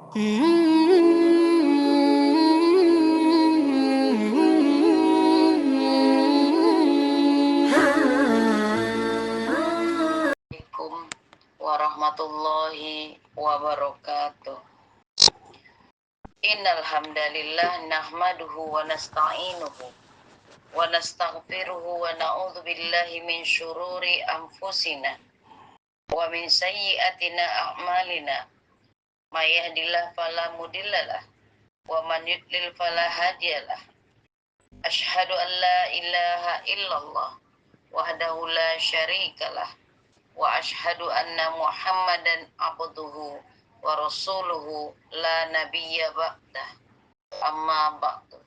Assalamualaikum warahmatullahi wabarakatuh. Innal hamdalillah nahmaduhu wa nasta'inuhu wa nastaghfiruhu wa na'udzu billahi min syururi anfusina wa min sayyiatina a'malina. May yahdihillahu fala mudhillalah wa man yudlil fala hadiyalah. Asyhadu an la ilaha illallah wahdahu la syarikalah wa asyhadu anna Muhammadan abduhu wa rasuluhu la nabiyya ba'dah. Amma ba'du.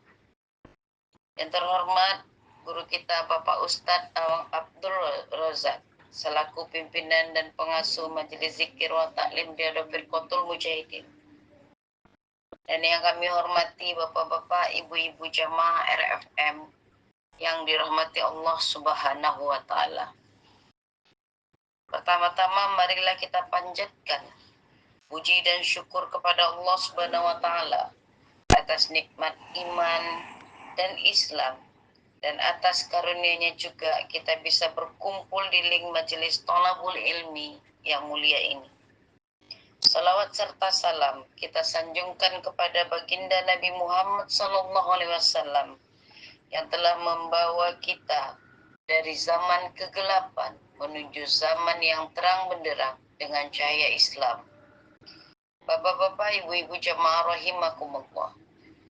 Yang terhormat guru kita Bapak Ustadz Awang Abdul Razak selaku pimpinan dan pengasuh Majelis Zikir wa Ta'lim Firqatul Mujahidin. Dan yang kami hormati Bapak-bapak, Ibu-ibu jamaah RFM yang dirahmati Allah Subhanahu wa taala. Pertama-tama marilah kita panjatkan puji dan syukur kepada Allah Subhanahu wa taala atas nikmat iman dan Islam, dan atas karunia-Nya juga kita bisa berkumpul di link majelis Thalabul Ilmi yang mulia ini. Salawat serta salam kita sanjungkan kepada baginda Nabi Muhammad SAW yang telah membawa kita dari zaman kegelapan menuju zaman yang terang benderang dengan cahaya Islam. Bapak-bapak, ibu-ibu jamaah rahimakumullah.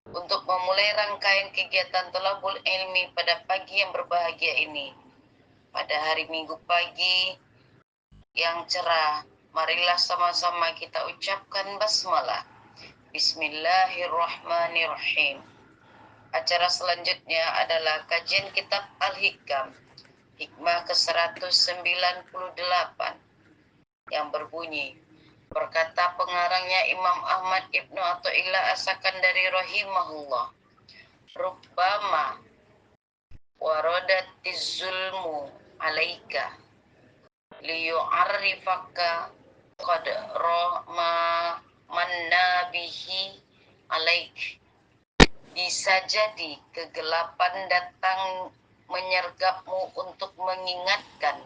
Untuk memulai rangkaian kegiatan Thalabul Ilmi pada pagi yang berbahagia ini, pada hari Minggu pagi yang cerah, marilah sama-sama kita ucapkan basmalah. Bismillahirrahmanirrahim. Acara selanjutnya adalah kajian kitab Al-Hikam, hikmah ke-198 yang berbunyi, berkata pengarangnya Imam Ahmad Ibnu Athaillah As-Sakandari rahimahullah, rubbama waradatiz zulmu alaika liyu'arrifaka qadra ma manna bihi alaik. Bisa jadi kegelapan datang menyergapmu untuk mengingatkan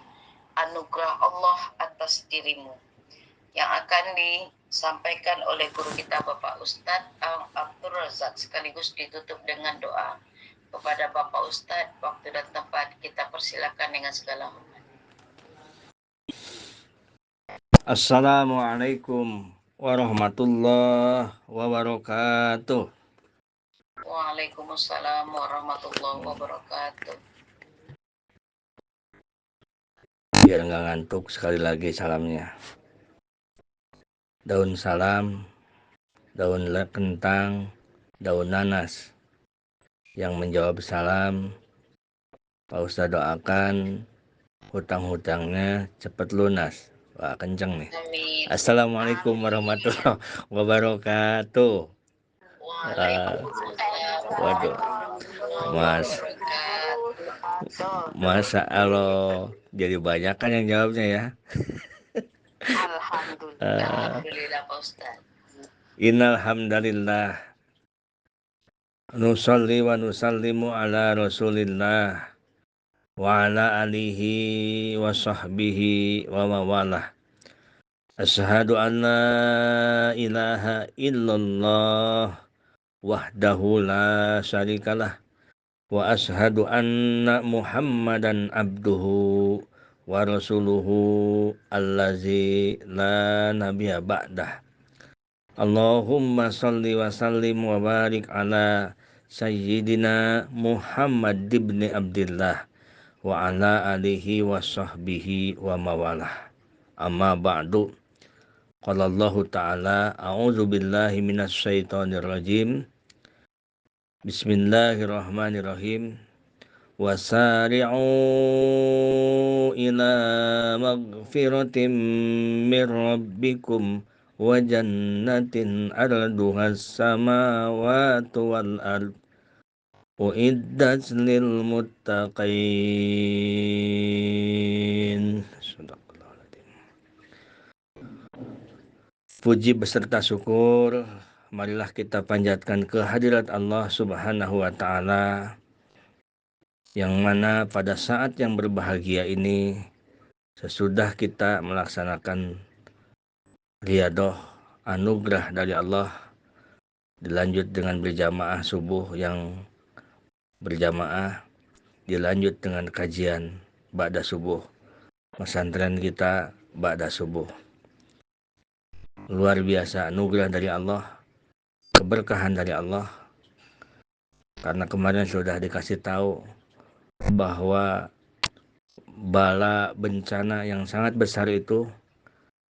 anugerah Allah atas dirimu, yang akan disampaikan oleh guru kita Bapak Ustadz Awang Abdul Razak, sekaligus ditutup dengan doa. Kepada Bapak Ustadz, waktu dan tempat kita persilakan dengan segala hormat. Assalamualaikum warahmatullahi wabarakatuh. Waalaikumsalam warahmatullahi wabarakatuh. Biar nggak ngantuk, sekali lagi salamnya. Daun salam, daun kentang, daun nanas. Yang menjawab salam, Pak Ustadz doakan hutang-hutangnya cepat lunas. Wah, kenceng nih. Amin. Assalamualaikum warahmatullahi wabarakatuh. Waduh, Masa Allah, jadi banyak kan yang jawabnya ya. Alhamdulillah Pak Ustadz. Innal hamdalillah nusalli wa nusallimu ala Rasulillah wa ala alihi wa sahbihi wa mawalah. Asyhadu an la ilaha illallah wahdahu la syarikalah wa asyhadu anna Muhammadan abduhu wa rasuluhu allazi la nabiyya ba'dah. Allahumma salli wa sallim wa barik ala sayyidina Muhammad ibn Abdillah wa ala alihi wa sahbihi wa mawalah. Amma ba'du. Qala Allah ta'ala, a'udzu billahi minasy syaithanir rajim. Bismillahirrahmanirrahim. Wasari'u ila maghfiratin min rabbikum wa jannatin arduhas samawati wal ard uiddat lil muttaqin. Puji beserta syukur, marilah kita panjatkan kehadirat Allah Subhanahu wa Ta'ala, yang mana pada saat yang berbahagia ini, sesudah kita melaksanakan riadoh anugerah dari Allah, dilanjut dengan berjamaah subuh yang berjamaah, dilanjut dengan kajian ba'da subuh, pesantren kita ba'da subuh. Luar biasa anugerah dari Allah, keberkahan dari Allah, karena kemarin sudah dikasih tahu bahwa bala bencana yang sangat besar itu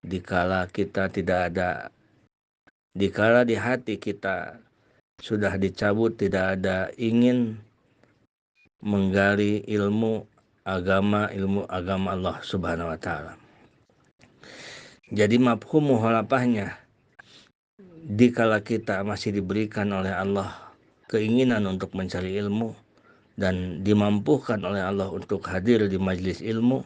dikala kita tidak ada, dikala di hati kita sudah dicabut tidak ada ingin menggali ilmu agama Allah Subhanahu wa Ta'ala. Jadi mafhum mukhalafahnya, dikala kita masih diberikan oleh Allah keinginan untuk mencari ilmu dan dimampukan oleh Allah untuk hadir di majelis ilmu,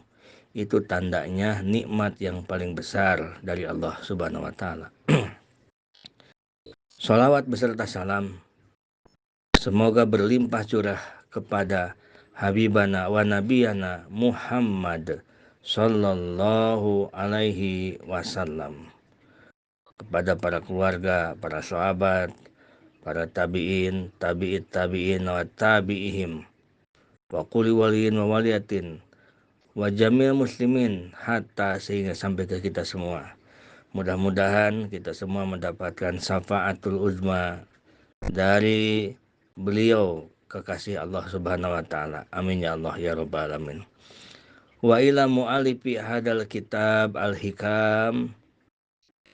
itu tandanya nikmat yang paling besar dari Allah Subhanahu wa Ta'ala. Salawat beserta salam semoga berlimpah curah kepada Habibana wa Nabiyana Muhammad Sallallahu alaihi wasallam, kepada para keluarga, para sahabat, para tabi'in, tabi'in wa tabi'ihim, wa kulli waliyin wa waliyatin, wa jamil muslimin, hatta sehingga sampai ke kita semua. Mudah-mudahan kita semua mendapatkan syafaatul uzma dari beliau kekasih Allah Subhanahu wa Ta'ala. Amin ya Allah ya rabbal alamin. Wa ila mu'alifi hadal kitab al-hikam,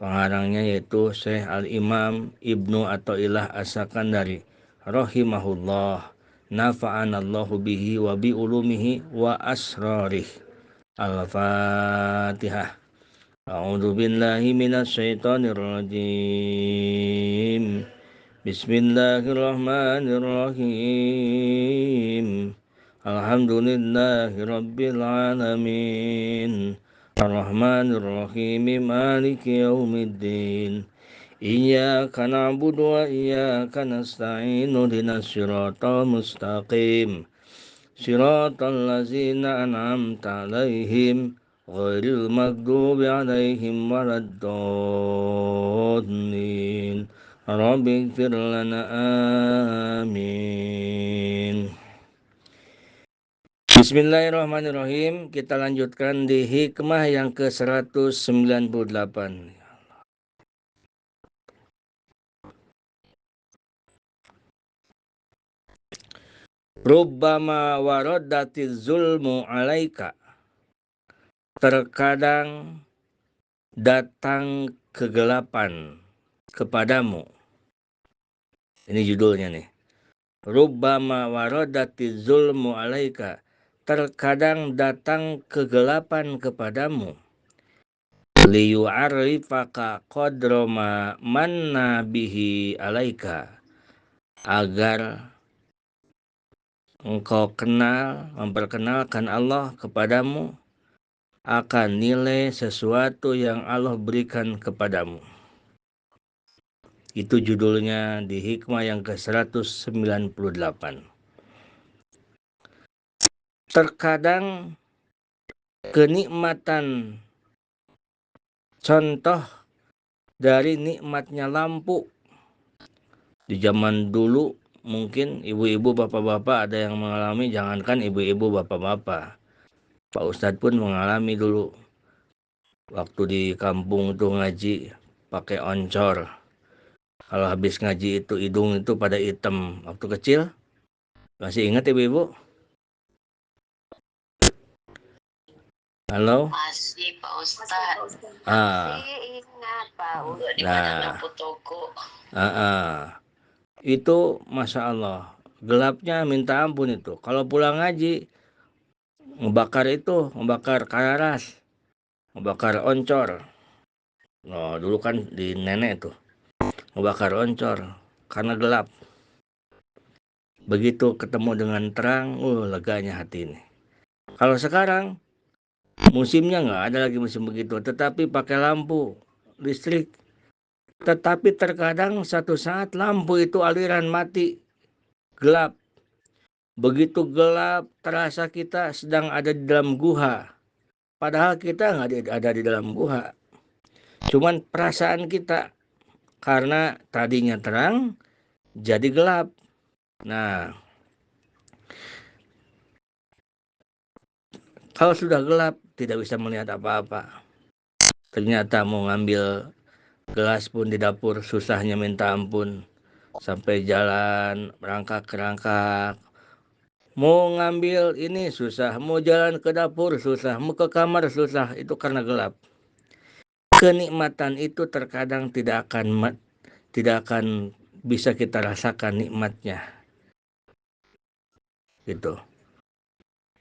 pengarangnya yaitu Syekh Al-Imam Ibnu Athaillah As-Sakandari rahimahullah, nafa'anallahu bihi wa bi ulumihi wa asrarih. Al-Fatihah. A'udzu billahi minasy syaithanir rajim. Bismillahirrahmanirrahim. Alhamdulillahi rabbil alamin. Ar-Rahmanir-Rahim. Maliki yaumiddin. Iyyaka na'budu wa iyyaka nasta'in. Ihdinas siratal mustaqim. Siratal ladzina an'amta 'alaihim ghairil maghdubi 'alaihim waladdallin. Rabbighfir lana, amin. Bismillahirrahmanirrahim. Kita lanjutkan di hikmah yang ke-198. Rubbama waradatiz zulmu alaika. Terkadang datang kegelapan kepadamu. Ini judulnya nih. Rubbama waradatiz zulmu alaika. Terkadang datang kegelapan kepadamu. Liyu'arifaka qadra ma manna bihi alaika. Agar engkau kenal, memperkenalkan Allah kepadamu akan nilai sesuatu yang Allah berikan kepadamu. Itu judulnya di hikmah yang ke-198. Terkadang kenikmatan, contoh dari nikmatnya lampu. Di zaman dulu mungkin ibu-ibu, bapak-bapak ada yang mengalami, jangankan ibu-ibu, bapak-bapak. Pak Ustadz pun mengalami dulu. Waktu di kampung itu ngaji pakai oncor. Kalau habis ngaji itu hidung itu pada hitam. Waktu kecil, masih ingat ibu-ibu? Halo? Masih Pak Ustadz. Masih ingat Pak Ustadz. Di mana lampu toko. Itu Masya Allah, gelapnya minta ampun itu. Kalau pulang ngaji, ngebakar kararas, ngebakar oncor. Nah, dulu kan di nenek tuh, ngebakar oncor karena gelap. Begitu ketemu dengan terang, leganya hati ini. Kalau sekarang, musimnya nggak ada lagi musim begitu, tetapi pakai lampu listrik, Tetapi terkadang satu saat lampu itu aliran mati, gelap. Begitu gelap terasa kita sedang ada di dalam guha. Padahal kita nggak ada di dalam guha. Cuman perasaan kita, karena tadinya terang jadi gelap. Nah, kalau sudah gelap tidak bisa melihat apa-apa. Ternyata mau ngambil gelas pun di dapur susahnya minta ampun. Sampai jalan merangkak-rangkak. Mau ngambil ini susah, mau jalan ke dapur susah, mau ke kamar susah, itu karena gelap. Kenikmatan itu terkadang tidak akan bisa kita rasakan nikmatnya. Gitu.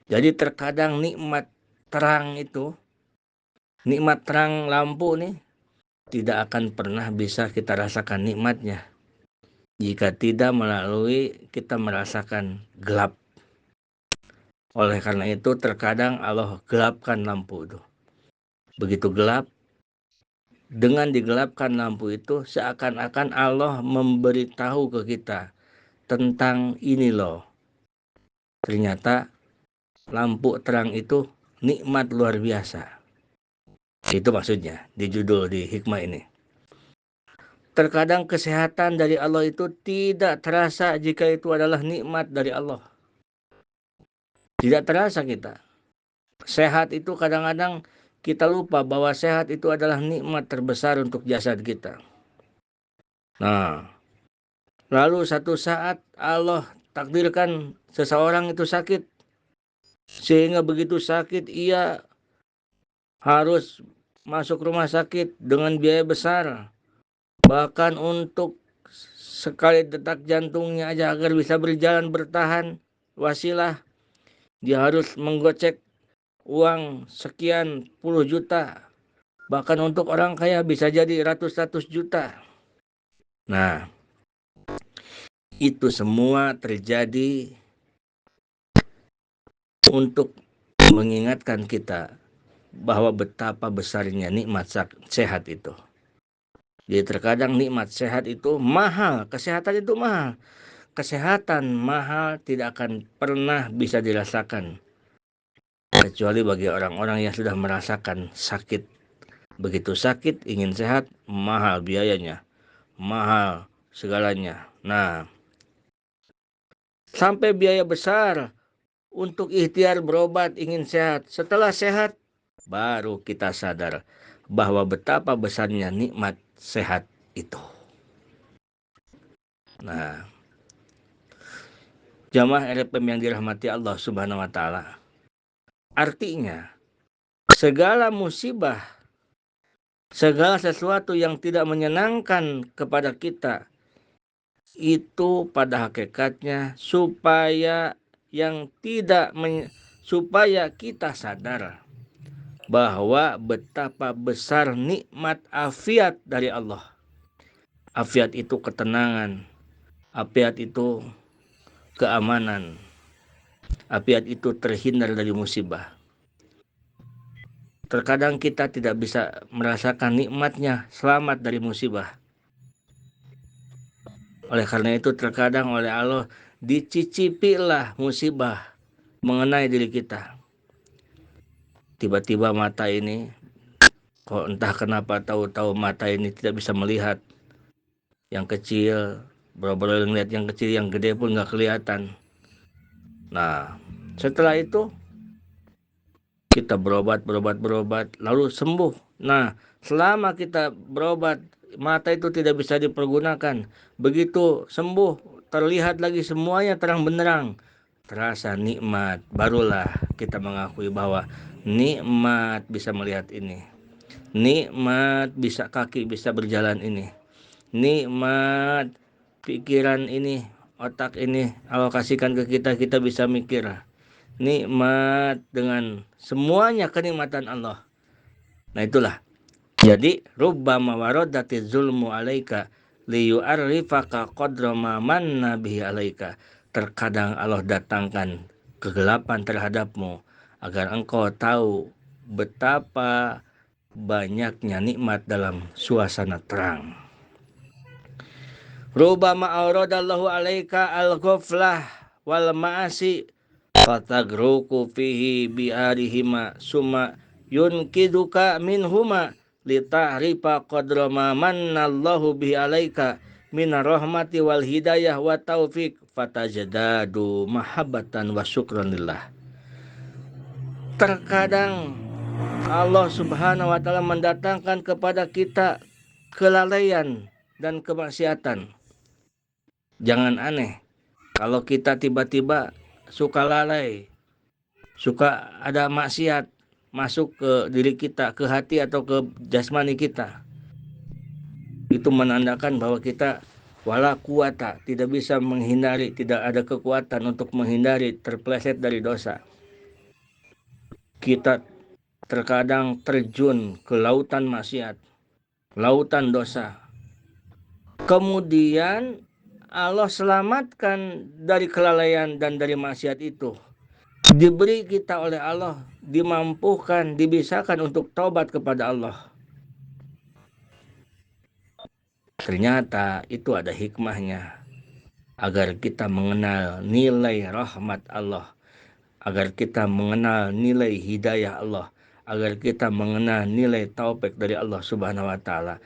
Jadi terkadang nikmat terang itu, nikmat terang lampu nih, tidak akan pernah bisa kita rasakan nikmatnya jika tidak melalui kita merasakan gelap. Oleh karena itu terkadang Allah gelapkan lampu itu. Begitu gelap, dengan digelapkan lampu itu seakan-akan Allah memberitahu ke kita tentang ini loh. Ternyata lampu terang itu nikmat luar biasa. Itu maksudnya di judul di hikmah ini. Terkadang kesehatan dari Allah itu tidak terasa jika itu adalah nikmat dari Allah. Tidak terasa kita. Sehat itu kadang-kadang kita lupa bahwa sehat itu adalah nikmat terbesar untuk jasad kita. Nah, lalu satu saat Allah takdirkan seseorang itu sakit. Sehingga begitu sakit ia harus masuk rumah sakit dengan biaya besar. Bahkan untuk sekali detak jantungnya aja agar bisa berjalan bertahan wasilah, dia harus menggocek uang sekian puluh juta. Bahkan untuk orang kaya bisa jadi ratus-ratus juta. Nah, itu semua terjadi untuk mengingatkan kita bahwa betapa besarnya nikmat sehat itu. Jadi terkadang nikmat sehat itu mahal, kesehatan itu mahal. Kesehatan mahal tidak akan pernah bisa dirasakan kecuali bagi orang-orang yang sudah merasakan sakit. Begitu sakit ingin sehat, mahal biayanya, mahal segalanya. Nah, sampai biaya besar untuk ikhtiar berobat ingin sehat. Setelah sehat baru kita sadar bahwa betapa besarnya nikmat sehat itu. Nah, jamaah RPM yang dirahmati Allah Subhanahu wa taala. Artinya, segala musibah, segala sesuatu yang tidak menyenangkan kepada kita itu pada hakikatnya supaya supaya kita sadar bahwa betapa besar nikmat afiat dari Allah. Afiat itu ketenangan, afiat itu keamanan, afiat itu terhindar dari musibah. Terkadang kita tidak bisa merasakan nikmatnya selamat dari musibah. Oleh karena itu terkadang oleh Allah dicicipilah musibah mengenai diri kita. Tiba-tiba mata ini, kok entah kenapa tahu-tahu mata ini tidak bisa melihat. Yang kecil, boro-boro ngeliat yang kecil, yang gede pun nggak kelihatan. Nah, setelah itu kita berobat, lalu sembuh. Nah, selama kita berobat, mata itu tidak bisa dipergunakan. Begitu sembuh, terlihat lagi semuanya terang benderang. Terasa nikmat, barulah kita mengakui bahwa nikmat bisa melihat ini. Nikmat bisa kaki bisa berjalan ini. Nikmat pikiran ini, otak ini alokasikan ke kita, kita bisa mikir. Nikmat dengan semuanya kenikmatan Allah. Nah itulah. Jadi rubbama waradati zulmu alaika liyu'arrifaka qadra ma manna bihi alaika. Terkadang Allah datangkan kegelapan terhadapmu agar engkau tahu betapa banyaknya nikmat dalam suasana terang. Rubama auradallahu alaika al-ghaflah wal ma'asi fatagruku fihi biarihima summa yunkiduka minhuma litahrifa qadra ma mannallahu bihi alaika minar rahmati wal hidayah wa taufik fatajadadu mahabbatan wa syukran lillah. Terkadang Allah Subhanahu wa taala mendatangkan kepada kita kelalaian dan kemaksiatan. Jangan aneh kalau kita tiba-tiba suka lalai, suka ada maksiat masuk ke diri kita, ke hati atau ke jasmani kita. Itu menandakan bahwa kita wala kuwata, tidak bisa menghindari, tidak ada kekuatan untuk menghindari terpeleset dari dosa. Kita terkadang terjun ke lautan maksiat, lautan dosa. Kemudian Allah selamatkan dari kelalaian dan dari maksiat itu. Diberi kita oleh Allah, dimampukan, dibisakan untuk taubat kepada Allah. Ternyata itu ada hikmahnya, agar kita mengenal nilai rahmat Allah, agar kita mengenal nilai hidayah Allah, agar kita mengenal nilai taufik dari Allah Subhanahu wa taala.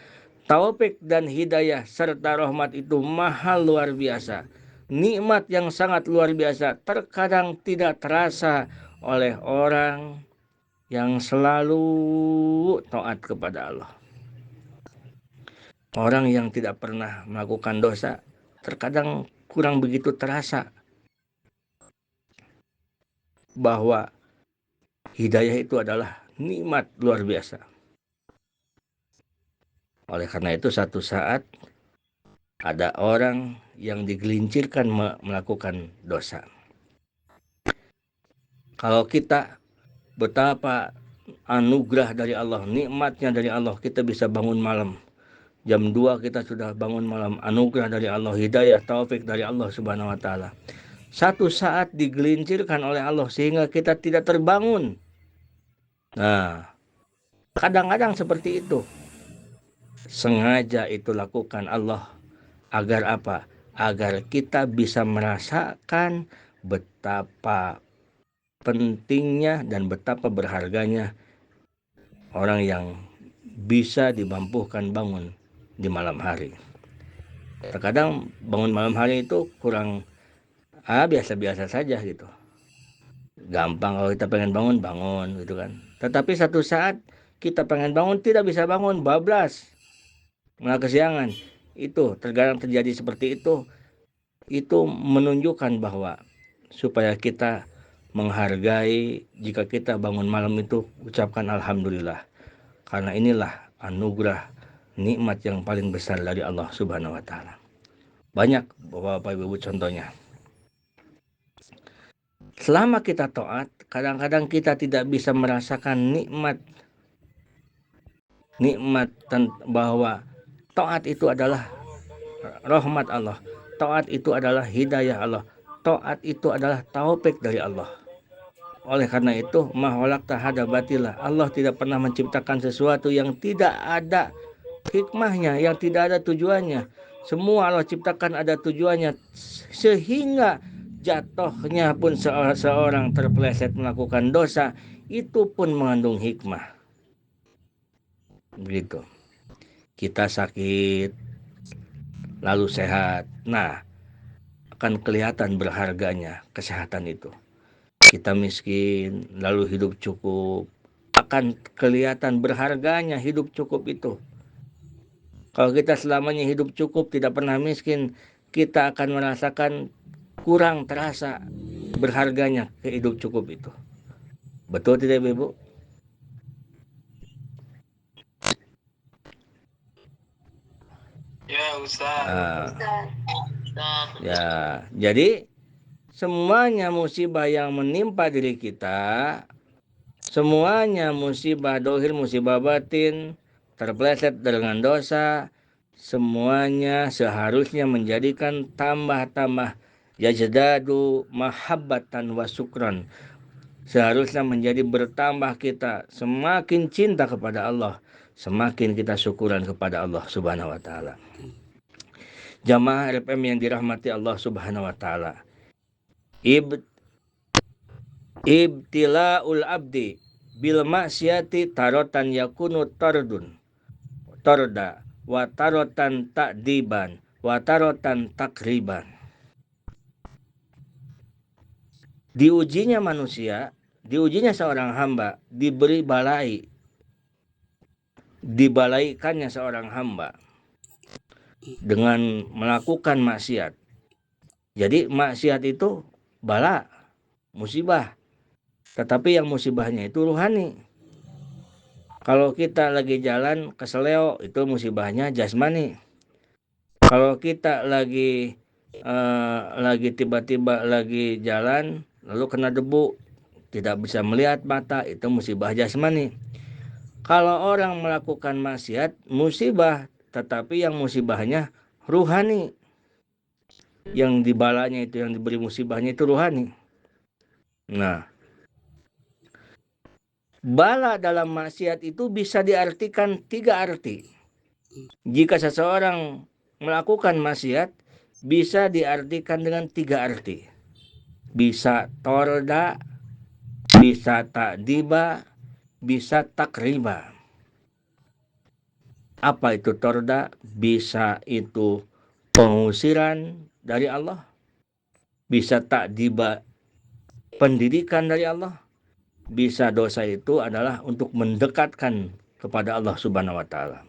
Taufik dan hidayah serta rahmat itu mahal luar biasa. Nikmat yang sangat luar biasa, terkadang tidak terasa oleh orang yang selalu taat kepada Allah. Orang yang tidak pernah melakukan dosa terkadang kurang begitu terasa bahwa hidayah itu adalah nikmat luar biasa. Oleh karena itu satu saat ada orang yang digelincirkan melakukan dosa. Kalau kita betapa anugerah dari Allah, nikmatnya dari Allah, kita bisa bangun malam. Jam 2 kita sudah bangun malam, anugerah dari Allah, hidayah, taufik dari Allah Subhanahu wa taala. Satu saat digelincirkan oleh Allah sehingga kita tidak terbangun. Nah, kadang-kadang seperti itu. Sengaja itu lakukan Allah agar apa? Agar kita bisa merasakan betapa pentingnya dan betapa berharganya orang yang bisa dimampukan bangun di malam hari. Terkadang bangun malam hari itu kurang biasa-biasa saja gitu. Gampang kalau kita pengen bangun gitu kan. Tetapi satu saat kita pengen bangun tidak bisa bangun, bablas, malah kesiangan. Itu terkadang terjadi seperti itu. Itu menunjukkan bahwa supaya kita menghargai jika kita bangun malam itu ucapkan alhamdulillah. Karena inilah anugerah nikmat yang paling besar dari Allah Subhanahu wa taala. Banyak Bapak Ibu contohnya. Selama kita taat, kadang-kadang kita tidak bisa merasakan nikmat bahwa taat itu adalah rahmat Allah. Taat itu adalah hidayah Allah. Taat itu adalah taufik dari Allah. Oleh karena itu, ma khalaqta hadza batila. Allah tidak pernah menciptakan sesuatu yang tidak ada hikmahnya, yang tidak ada tujuannya. Semua Allah ciptakan ada tujuannya, sehingga jatuhnya pun seorang terpeleset melakukan dosa itu pun mengandung hikmah. Begitu. Kita sakit lalu sehat. Nah, akan kelihatan berharganya kesehatan itu. Kita miskin lalu hidup cukup, akan kelihatan berharganya hidup cukup itu. Kalau kita selamanya hidup cukup, tidak pernah miskin, kita akan merasakan kurang terasa berharganya hidup cukup itu. Betul tidak Ibu? Ya Ustaz. Ya, jadi semuanya musibah yang menimpa diri kita, semuanya musibah dohir, musibah batin, terpeleset dengan dosa, semuanya seharusnya menjadikan tambah-tambah yajdadu mahabbatan wa syukran. Seharusnya menjadi bertambah kita semakin cinta kepada Allah, semakin kita syukuran kepada Allah Subhanahu wa taala. Jamaah RFM yang dirahmati Allah Subhanahu wa taala. Ibtila'ul abdi bil maksiati tarotan yakunu torda wa tarotan takdiban wa tarotan takriban. Diujinya manusia, diujinya seorang hamba, dibalaikannya seorang hamba dengan melakukan maksiat. Jadi maksiat itu bala, musibah. Tetapi yang musibahnya itu ruhani. Kalau kita lagi jalan keseleo, itu musibahnya jasmani. Kalau kita lagi tiba-tiba lagi jalan lalu kena debu, tidak bisa melihat mata, itu musibah jasmani. Kalau orang melakukan maksiat, musibah, tetapi yang musibahnya ruhani. Yang dibalanya itu, yang diberi musibahnya itu ruhani. Nah, bala dalam maksiat itu bisa diartikan 3 arti. Jika seseorang melakukan maksiat, bisa diartikan dengan 3 arti. Bisa torda, bisa takdiba, bisa takriba. Apa itu torda? Bisa itu pengusiran dari Allah. Bisa takdiba, pendidikan dari Allah. Bisa dosa itu adalah untuk mendekatkan kepada Allah Subhanahu wa taala.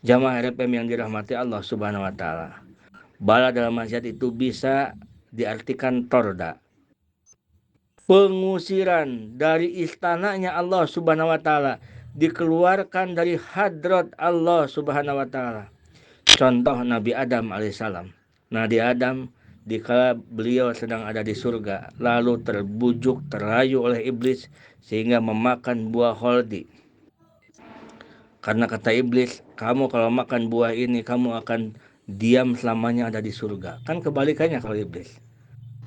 Jamaah RFM yang dirahmati Allah Subhanahu wa taala. Bala dalam maksiat itu bisa diartikan torda, pengusiran dari istananya Allah Subhanahu wa taala, dikeluarkan dari hadrat Allah Subhanahu wa taala. Contoh Nabi Adam alaihissalam. Nabi Adam dikala beliau sedang ada di surga, lalu terbujuk, terayu oleh iblis sehingga memakan buah holdi. Karena kata iblis, kamu kalau makan buah ini kamu akan diam selamanya ada di surga. Kan kebalikannya kalau iblis.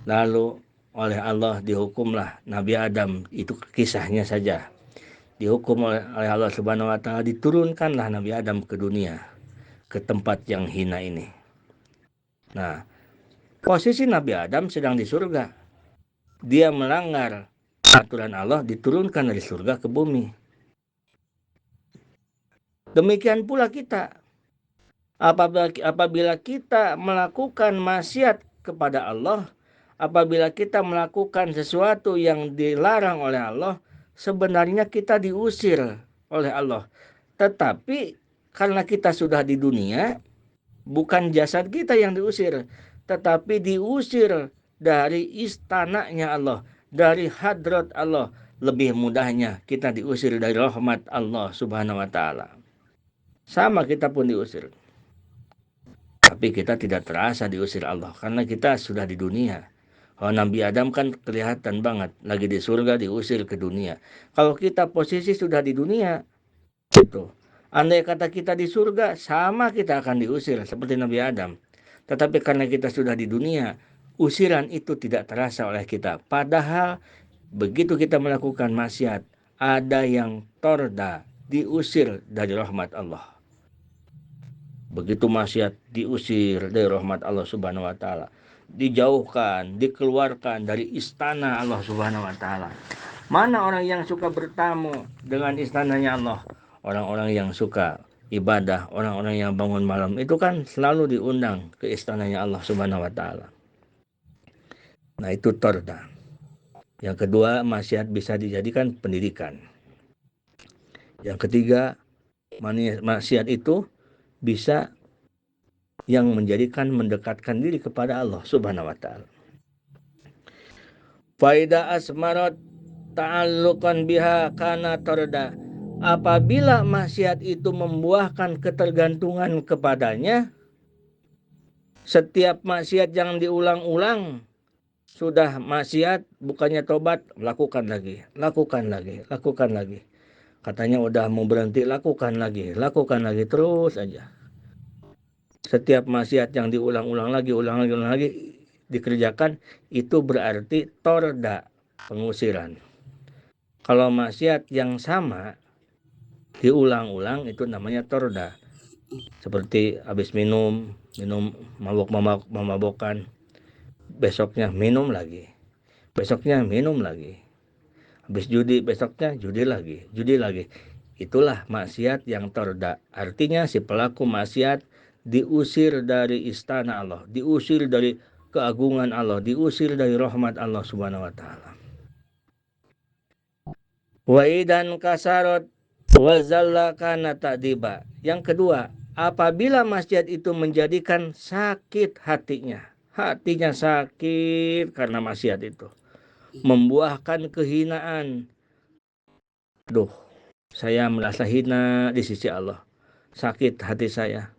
Lalu oleh Allah dihukumlah Nabi Adam, itu kisahnya saja. Dihukum oleh Allah Subhanahu wa taala, diturunkanlah Nabi Adam ke dunia, ke tempat yang hina ini. Nah, posisi Nabi Adam sedang di surga. Dia melanggar aturan Allah, diturunkan dari surga ke bumi. Demikian pula kita. Apabila kita melakukan maksiat kepada Allah, apabila kita melakukan sesuatu yang dilarang oleh Allah, sebenarnya kita diusir oleh Allah. Tetapi karena kita sudah di dunia, bukan jasad kita yang diusir, tetapi diusir dari istananya Allah, dari hadrat Allah. Lebih mudahnya kita diusir dari rahmat Allah Subhanahu wa taala. Sama kita pun diusir. Tapi kita tidak terasa diusir Allah karena kita sudah di dunia. Kalau Nabi Adam kan kelihatan banget lagi di surga, diusir ke dunia. Kalau kita posisi sudah di dunia, itu andai kata kita di surga, sama kita akan diusir seperti Nabi Adam. Tetapi karena kita sudah di dunia, usiran itu tidak terasa oleh kita. Padahal begitu kita melakukan maksiat, ada yang torda, diusir dari rahmat Allah. Begitu maksiat, diusir dari rahmat Allah Subhanahu wa taala. Dijauhkan, dikeluarkan dari istana Allah Subhanahu wa taala. Mana orang yang suka bertamu dengan istananya Allah? Orang-orang yang suka ibadah, orang-orang yang bangun malam, itu kan selalu diundang ke istananya Allah Subhanahu wa taala. Nah, itu torda. Yang kedua, maksiat bisa dijadikan pendidikan. Yang ketiga, maksiat itu bisa yang menjadikan mendekatkan diri kepada Allah Subhanahu wa taala. Faida asmarat ta'alluqan biha kana torda. Apabila maksiat itu membuahkan ketergantungan kepadanya, setiap maksiat yang diulang-ulang, sudah maksiat, bukannya tobat, lakukan lagi. Katanya udah mau berhenti, lakukan lagi, terus aja. Setiap maksiat yang diulang-ulang lagi dikerjakan, itu berarti torda, pengusiran. Kalau maksiat yang sama diulang-ulang, itu namanya torda. Seperti habis minum mabok-mabokan, besoknya minum lagi, besoknya minum lagi, habis judi besoknya judi lagi. Itulah maksiat yang torda. Artinya si pelaku maksiat diusir dari istana Allah, diusir dari keagungan Allah, diusir dari rahmat Allah Subhanahu wa taala. Wa idan kasarot wa zalla kana ta'diba. Yang kedua, apabila maksiat itu menjadikan sakit hatinya sakit karena maksiat itu, membuahkan kehinaan. Duh, saya merasa hina di sisi Allah, sakit hati saya.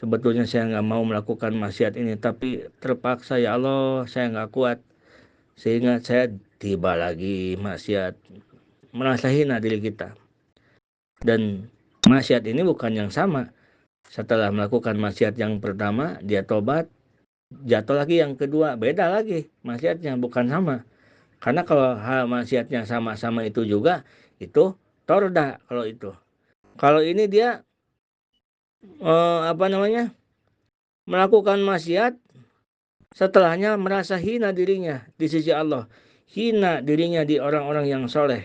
Sebetulnya saya nggak mau melakukan maksiat ini, tapi terpaksa, ya Allah, saya nggak kuat, sehingga saya tiba lagi maksiat. Merasa hina diri kita. Dan maksiat ini bukan yang sama. Setelah melakukan maksiat yang pertama, dia tobat, jatuh lagi yang kedua, beda lagi maksiatnya, bukan sama. Karena kalau hal maksiatnya sama-sama itu juga, itu torda kalau itu. Kalau ini dia melakukan maksiat, setelahnya merasa hina dirinya di sisi Allah, hina dirinya di orang-orang yang soleh.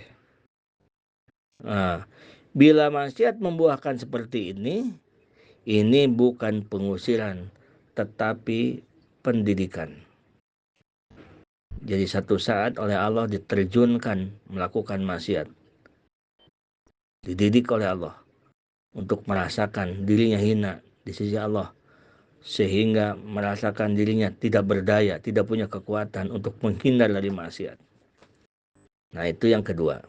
Nah, bila maksiat membuahkan seperti ini bukan pengusiran, tetapi pendidikan. Jadi satu saat oleh Allah diterjunkan melakukan maksiat, dididik oleh Allah untuk merasakan dirinya hina di sisi Allah, sehingga merasakan dirinya tidak berdaya, tidak punya kekuatan untuk menghindar dari maksiat. Nah, itu yang kedua.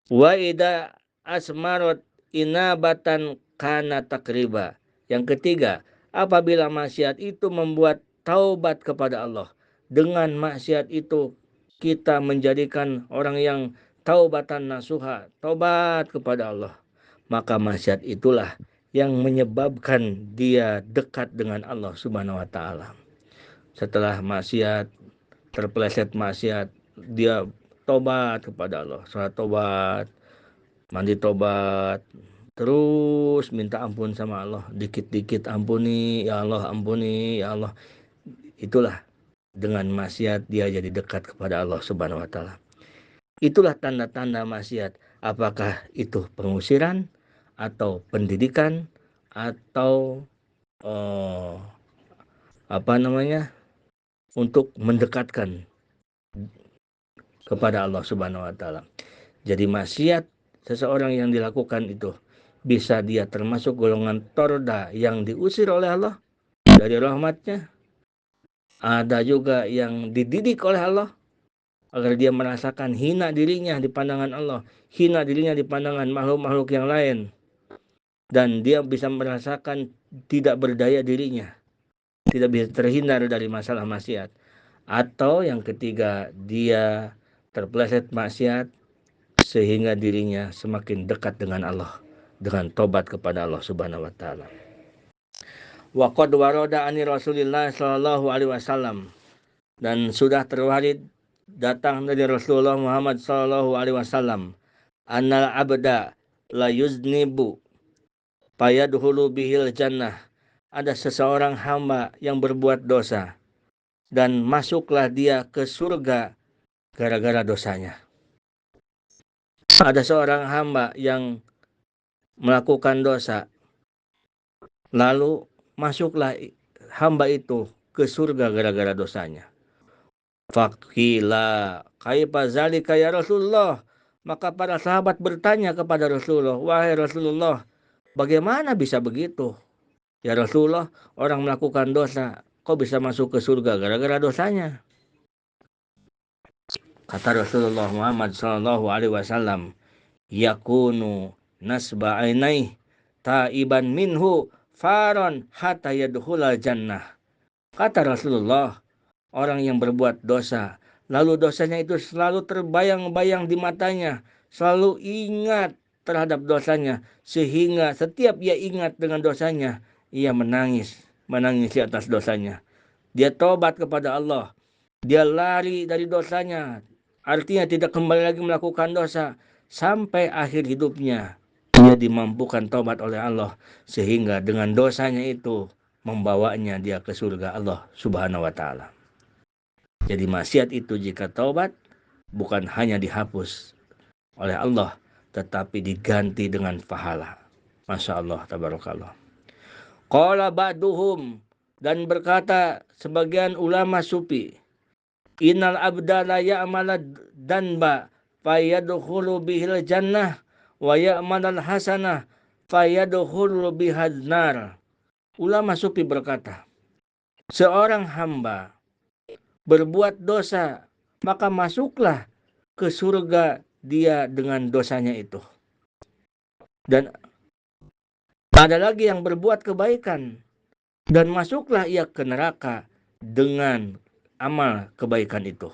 Wa ida asmarot inabatan kana takriba. Yang ketiga, apabila maksiat itu membuat taubat kepada Allah. Dengan maksiat itu kita menjadikan orang yang taubatan nasuha, taubat kepada Allah. Maka maksiat itulah yang menyebabkan dia dekat dengan Allah Subhanahu wa taala. Setelah maksiat, terpeleset maksiat, dia tobat kepada Allah, salat tobat, mandi tobat, terus minta ampun sama Allah, dikit-dikit ampuni ya Allah, ampuni ya Allah. Itulah dengan maksiat dia jadi dekat kepada Allah Subhanahu wa taala. Itulah tanda-tanda maksiat. Apakah itu pengusiran atau pendidikan atau untuk mendekatkan kepada Allah Subhanahu wa taala. Jadi maksiat seseorang yang dilakukan itu bisa dia termasuk golongan torda yang diusir oleh Allah dari rahmatnya. Ada juga yang dididik oleh Allah agar dia merasakan hina dirinya di pandangan Allah, hina dirinya di pandangan makhluk-makhluk yang lain, dan dia bisa merasakan tidak berdaya dirinya, tidak bisa terhindar dari masalah maksiat. Atau yang ketiga, dia terpeleset maksiat sehingga dirinya semakin dekat dengan Allah dengan tobat kepada Allah Subhanahu wa taala. Wa qad warada ani Rasulillah sallallahu alaihi wasallam, dan sudah terwarid datang dari Rasulullah Muhammad sallallahu alaihi wasallam, annal abda la yuznibu fayadkhulu bihil jannah. Ada seseorang hamba yang berbuat dosa dan masuklah dia ke surga gara-gara dosanya. Ada seorang hamba yang melakukan dosa, lalu masuklah hamba itu ke surga gara-gara dosanya. Faqila kaifa zalika ya Rasulullah. Maka para sahabat bertanya kepada Rasulullah, wahai Rasulullah, bagaimana bisa begitu? Ya Rasulullah, orang melakukan dosa, kok bisa masuk ke surga gara-gara dosanya? Kata Rasulullah Muhammad sallallahu alaihi wasallam, yakunu nasba ainai taiban minhu faron hatta yadkhulal jannah. Kata Rasulullah, orang yang berbuat dosa, lalu dosanya itu selalu terbayang-bayang di matanya, selalu ingat terhadap dosanya, sehingga setiap ia ingat dengan dosanya, ia menangis di atas dosanya. Dia tobat kepada Allah, dia lari dari dosanya, artinya tidak kembali lagi melakukan dosa sampai akhir hidupnya. dia dimampukan taubat oleh Allah, sehingga dengan dosanya itu membawanya dia ke surga Allah Subhanahu wa Ta'ala. Jadi maksiat itu jika taubat bukan hanya dihapus oleh Allah, tetapi diganti dengan pahala. Masya Allah, tabarakallah. Qala ba'duhum, dan berkata sebagian ulama sufi, innal abda la ya'mala danba fayadkhulu bihil jannah wa ya'malal hasanah fayadkhulu bihad nar. Ulama sufi berkata, seorang hamba berbuat dosa, maka masuklah ke surga dia dengan dosanya itu. Dan ada lagi yang berbuat kebaikan, dan masuklah ia ke neraka dengan amal kebaikan itu.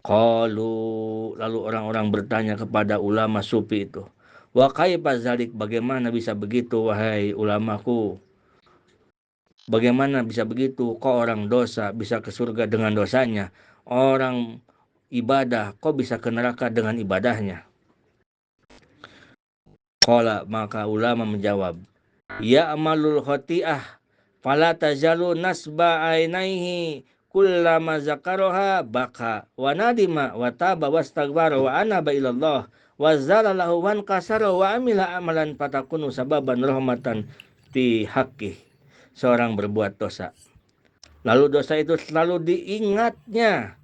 Lalu orang-orang bertanya kepada ulama sufi itu, wa kaifa zalik, bagaimana bisa begitu wahai ulamaku? Bagaimana bisa begitu? Kok orang dosa bisa ke surga dengan dosanya? Orang ibadah kok bisa ke neraka dengan ibadahnya? Qala, maka ulama menjawab, ya amalul khoti'ah fala tazalu nasba ainaihi kullama zakaroha baka wa nadima wa taba wastaghfara wa anaba ilallah wa zalalahu wan kasara wa amila amalan fatakunu sababan rahmatan fi haqqih. Seorang berbuat dosa, lalu dosa itu selalu diingatnya.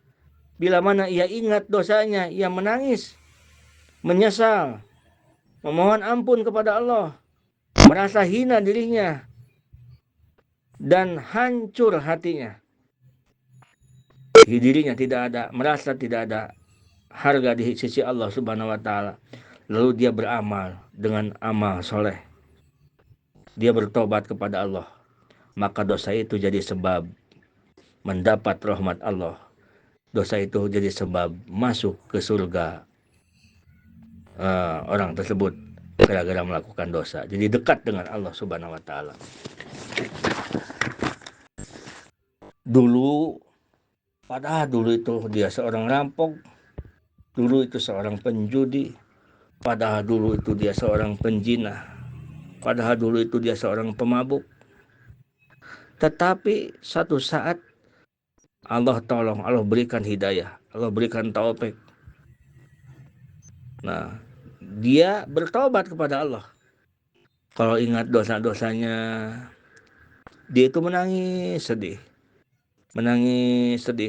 Bila mana ia ingat dosanya, ia menangis, menyesal, memohon ampun kepada Allah, merasa hina dirinya, dan hancur hatinya. Dirinya tidak ada, merasa tidak ada harga di sisi Allah Subhanahu wa Ta'ala. Lalu dia beramal dengan amal soleh, dia bertobat kepada Allah, maka dosa itu jadi sebab mendapat rahmat Allah. Dosa itu jadi sebab masuk ke surga orang tersebut gara-gara melakukan dosa. Jadi dekat dengan Allah Subhanahu wa Ta'ala. Padahal dulu itu dia seorang rampok, dulu itu seorang penjudi, padahal dulu itu dia seorang penjinah, padahal dulu itu dia seorang pemabuk. Tetapi satu saat Allah tolong, Allah berikan hidayah, Allah berikan taufik. Nah, dia bertobat kepada Allah. Kalau ingat dosa-dosanya, dia itu menangis sedih,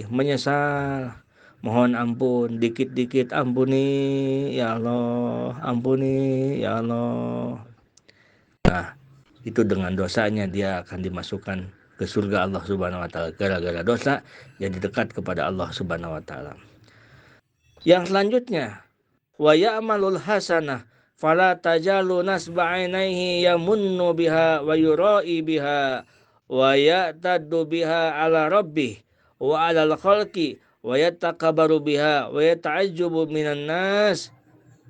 menyesal, mohon ampun, dikit-dikit ampuni ya Allah, ampuni ya Allah. Nah, itu dengan dosanya dia akan dimasukkan ke surga Allah Subhanahu wa Ta'ala. Gara-gara dosa jadi dekat kepada Allah Subhanahu wa Ta'ala. Yang selanjutnya, wa ya'malul hasanah fala tajalu nasba ainaihi yamunnu biha wa yura'i biha wa ya'taddu biha ala rabbih wa ala al-khalqi wa yatakabaru biha wa yata'ajjubu minan nas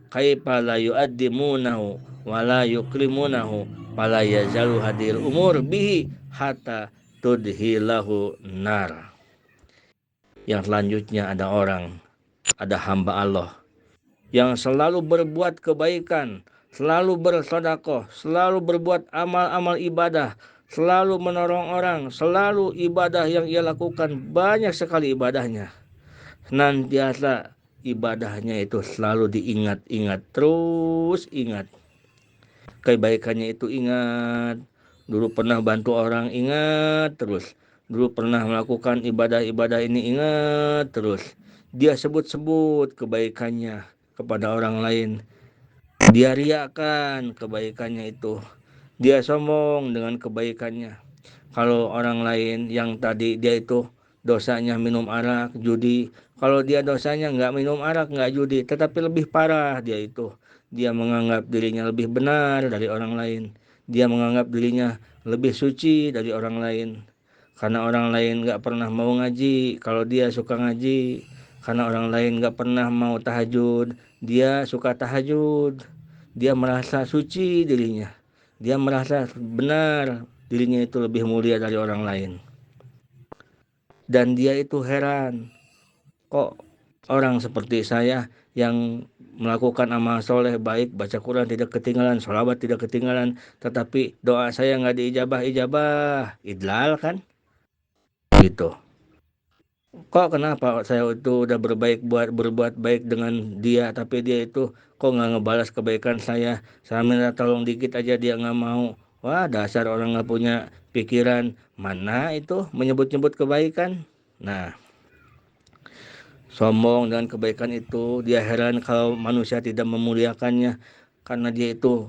kaifa la yu'addimunahu wa la yukrimunahu fala yazalu hadil umur bihi hatta tudhilahu nar. Yang selanjutnya ada hamba Allah yang selalu berbuat kebaikan, selalu bersedekah, selalu berbuat amal-amal ibadah, selalu menolong orang, selalu ibadah yang ia lakukan, banyak sekali ibadahnya. Senantiasa ibadahnya itu selalu diingat-ingat, terus ingat. Kebaikannya itu ingat. Dulu pernah bantu orang, ingat terus. Dulu pernah melakukan ibadah-ibadah ini, ingat terus. Dia sebut-sebut kebaikannya kepada orang lain. Dia riakan kebaikannya itu. Dia sombong dengan kebaikannya. Kalau orang lain yang tadi dia itu dosanya minum arak, judi. Kalau dia dosanya nggak minum arak, nggak judi, tetapi lebih parah dia itu. Dia menganggap dirinya lebih benar dari orang lain. Dia menganggap dirinya lebih suci dari orang lain. Karena orang lain nggak pernah mau ngaji, kalau dia suka ngaji. Karena orang lain nggak pernah mau tahajud, dia suka tahajud. Dia merasa suci dirinya. Dia merasa benar dirinya itu lebih mulia dari orang lain. Dan dia itu heran, kok orang seperti saya yang melakukan amal soleh baik, baca Quran tidak ketinggalan, sholawat tidak ketinggalan, tetapi doa saya nggak diijabah, idlal kan? Gitu. Kok kenapa saya itu udah berbuat baik dengan dia, tapi dia itu kok nggak ngebalas kebaikan saya minta tolong dikit aja dia nggak mau. Wah, dasar orang nggak punya pikiran. Mana itu menyebut-nyebut kebaikan. Nah, sombong dengan kebaikan itu, dia heran kalau manusia tidak memuliakannya karena dia itu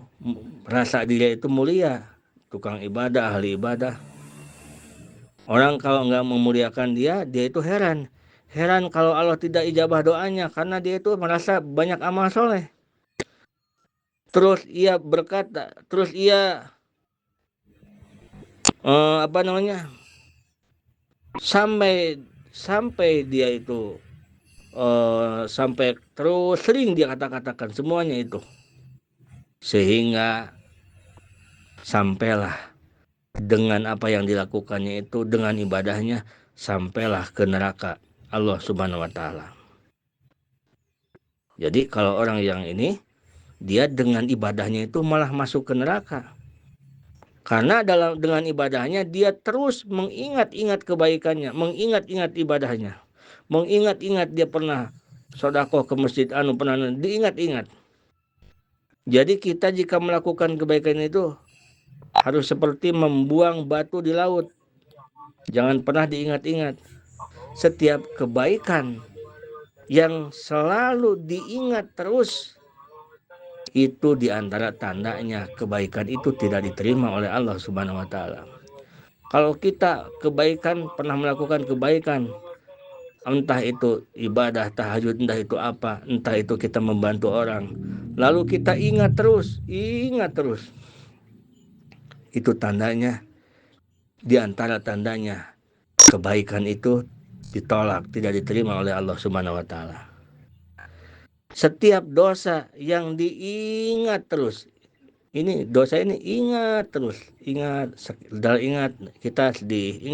rasa dia itu mulia, tukang ibadah, ahli ibadah. Orang kalau nggak memuliakan dia itu heran. Heran kalau Allah tidak ijabah doanya karena dia itu merasa banyak amal soleh. Terus ia berkata, terus ia sampai dia itu sampai terus sering dia katakan semuanya itu, sehingga sampailah dengan apa yang dilakukannya itu, dengan ibadahnya, sampailah ke neraka Allah Subhanahu wa Ta'ala. Jadi kalau orang yang ini, dia dengan ibadahnya itu malah masuk ke neraka. Karena dengan ibadahnya dia terus mengingat-ingat kebaikannya, mengingat-ingat ibadahnya, mengingat-ingat dia pernah sedekah ke masjid pernah diingat-ingat. Jadi kita jika melakukan kebaikan itu harus seperti membuang batu di laut. Jangan pernah diingat-ingat. Setiap kebaikan yang selalu diingat terus, itu diantara tandanya kebaikan itu tidak diterima oleh Allah Subhanahu wa Ta'ala. Kalau kita pernah melakukan kebaikan, entah itu ibadah tahajud, entah itu apa, entah itu kita membantu orang, lalu kita ingat terus, itu tandanya, diantara tandanya kebaikan itu ditolak, tidak diterima oleh Allah Subhanahu wa Ta'ala. Setiap dosa yang diingat terus, ini dosa ini ingat terus, ingat kita sedih,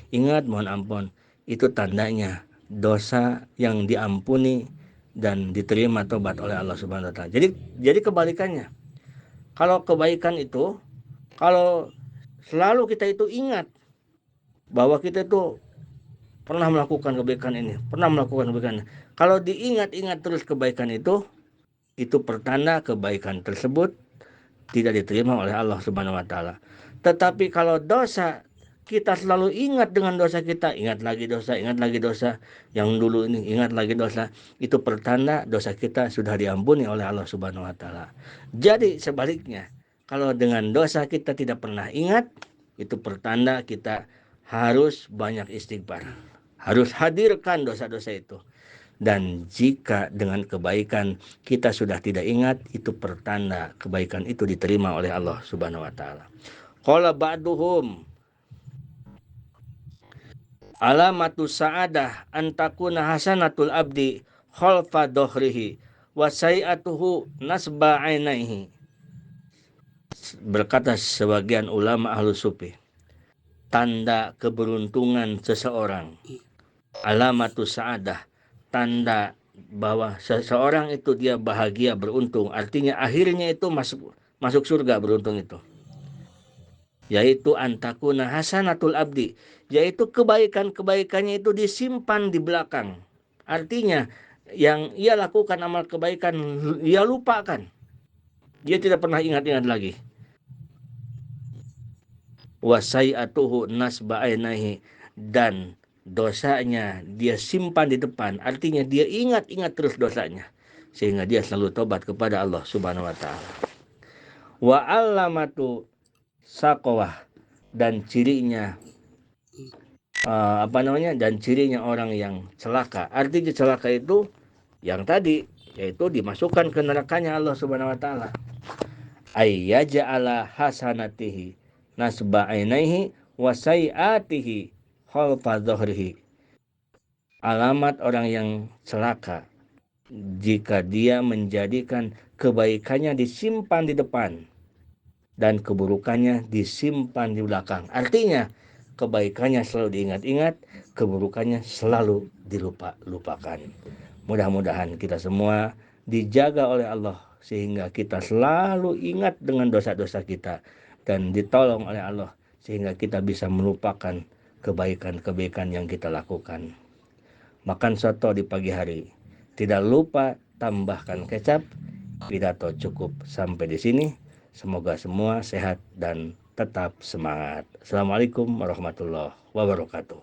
ingat mohon ampun, itu tandanya dosa yang diampuni dan diterima tobat oleh Allah Subhanahu wa Ta'ala. Jadi kebalikannya, kalau kebaikan itu, kalau selalu kita itu ingat bahwa kita itu pernah melakukan kebaikan ini, kalau diingat-ingat terus kebaikan itu pertanda kebaikan tersebut tidak diterima oleh Allah Subhanahu wa Ta'ala. Tetapi kalau dosa, kita selalu ingat dengan dosa kita, ingat lagi dosa yang dulu ini, ingat lagi dosa, itu pertanda dosa kita sudah diampuni oleh Allah Subhanahu wa Ta'ala. Jadi sebaliknya, kalau dengan dosa kita tidak pernah ingat, itu pertanda kita harus banyak istighfar, harus hadirkan dosa-dosa itu. Dan jika dengan kebaikan kita sudah tidak ingat, itu pertanda kebaikan itu diterima oleh Allah Subhanahu wa Ta'ala. Qala ba'duhum alamatu sa'adah antakuna hasanatul abdi khalfa dohrihi wa sayi'atuhu nasba ainaihi. Berkata sebagian ulama ahlu sufi, tanda keberuntungan seseorang, alamatu sa'adah, tanda bahwa seseorang itu dia bahagia, beruntung, artinya akhirnya itu masuk surga, beruntung itu, yaitu antakuna hasanatul abdi, yaitu kebaikannya itu disimpan di belakang. Artinya yang ia lakukan amal kebaikan ia lupakan, dia tidak pernah ingat-ingat lagi. Wasai'atuhu nasba ainahi, dan dosanya dia simpan di depan, artinya dia ingat-ingat terus dosanya sehingga dia selalu tobat kepada Allah Subhanahu wa Ta'ala. Wa alamatu saqawah, dan cirinya dan cirinya orang yang celaka, artinya celaka itu yang tadi, yaitu dimasukkan ke nerakanya Allah Subhanahu wa Ta'ala. Ayyaja'ala hasanatihi nasba ainaihi wa sayi'atihi khalfa dhahrihi. Alamat orang yang celaka jika dia menjadikan kebaikannya disimpan di depan dan keburukannya disimpan di belakang. Artinya kebaikannya selalu diingat-ingat, keburukannya selalu dilupakan. Mudah-mudahan kita semua dijaga oleh Allah sehingga kita selalu ingat dengan dosa-dosa kita dan ditolong oleh Allah sehingga kita bisa melupakan kebaikan-kebaikan yang kita lakukan. Makan soto di pagi hari. Tidak lupa tambahkan kecap. Pidato cukup sampai di sini. Semoga semua sehat dan tetap semangat. Assalamualaikum warahmatullahi wabarakatuh.